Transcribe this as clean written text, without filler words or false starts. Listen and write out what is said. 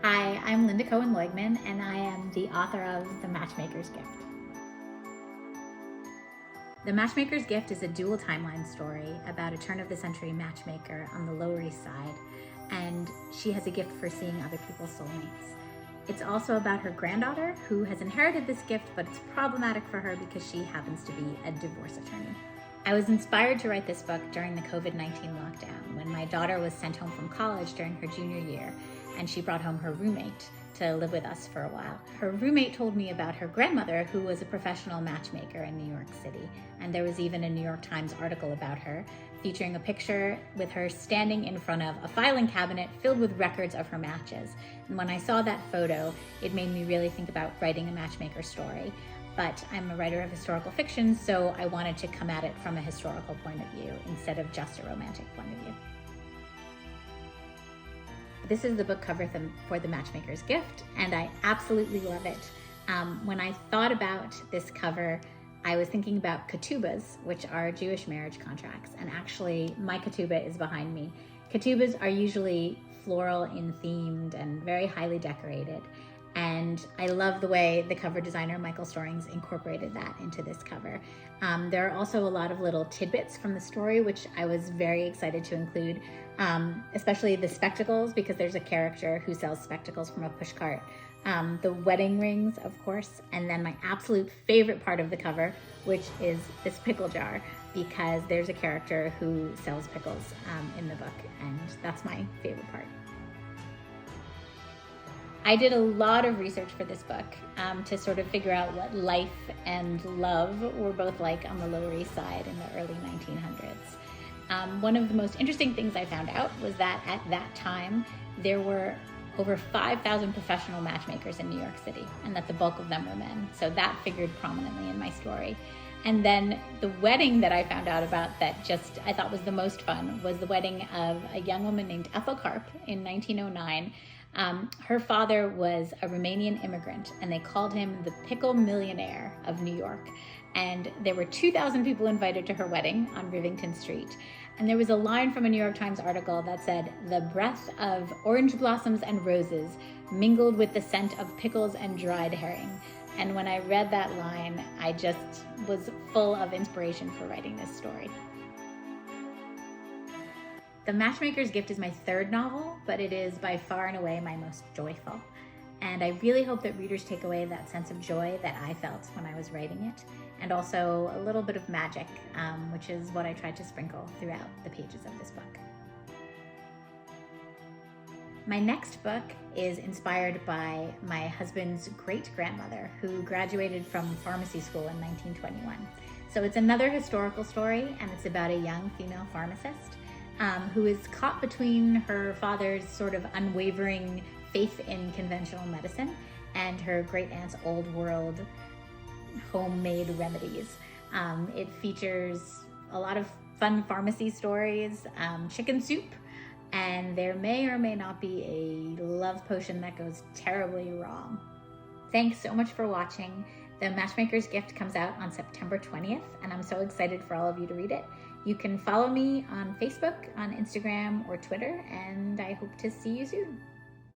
Hi, I'm Lynda Cohen Loigman, and I am the author of The Matchmaker's Gift. The Matchmaker's Gift is a dual timeline story about a turn-of-the-century matchmaker on the Lower East Side, and she has a gift for seeing other people's soulmates. It's also about her granddaughter, who has inherited this gift, but it's problematic for her because she happens to be a divorce attorney. I was inspired to write this book during the COVID-19 lockdown, when my daughter was sent home from college during her junior year, and she brought home her roommate to live with us for a while. Her roommate told me about her grandmother, who was a professional matchmaker in New York City, and there was even a New York Times article about her, featuring a picture with her standing in front of a filing cabinet filled with records of her matches. And when I saw that photo, it made me really think about writing a matchmaker story. But I'm a writer of historical fiction, so I wanted to come at it from a historical point of view instead of just a romantic point of view. This is the book cover for The Matchmaker's Gift, and I absolutely love it. When I thought about this cover, I was thinking about ketubas, which are Jewish marriage contracts, and actually my ketubah is behind me. Ketubas are usually floral in themed and very highly decorated, and I love the way the cover designer Michael Storings incorporated that into this cover. There are also a lot of little tidbits from the story, which I was very excited to include, especially the spectacles, because there's a character who sells spectacles from a pushcart. The wedding rings, of course, and then my absolute favorite part of the cover, which is this pickle jar, because there's a character who sells pickles in the book, and that's my favorite part. I did a lot of research for this book to sort of figure out what life and love were both like on the Lower East Side in the early 1900s. One of the most interesting things I found out was that at that time, there were over 5,000 professional matchmakers in New York City, and that the bulk of them were men. So that figured prominently in my story. And then the wedding that I found out about that I thought was the most fun was the wedding of a young woman named Ethel Karp in 1909. Her father was a Romanian immigrant, and they called him the Pickle Millionaire of New York. And there were 2,000 people invited to her wedding on Rivington Street. And there was a line from a New York Times article that said, "The breath of orange blossoms and roses mingled with the scent of pickles and dried herring." And when I read that line, I just was full of inspiration for writing this story. The Matchmaker's Gift is my third novel, but it is by far and away my most joyful. And I really hope that readers take away that sense of joy that I felt when I was writing it, and also a little bit of magic, which is what I tried to sprinkle throughout the pages of this book. My next book is inspired by my husband's great-grandmother, who graduated from pharmacy school in 1921. So it's another historical story, and it's about a young female pharmacist who is caught between her father's sort of unwavering faith in conventional medicine and her great-aunt's old world homemade remedies. It features a lot of fun pharmacy stories, chicken soup, and there may or may not be a love potion that goes terribly wrong. Thanks so much for watching. The Matchmaker's Gift comes out on September 20th, and I'm so excited for all of you to read it. You can follow me on Facebook, on Instagram, or Twitter, and I hope to see you soon.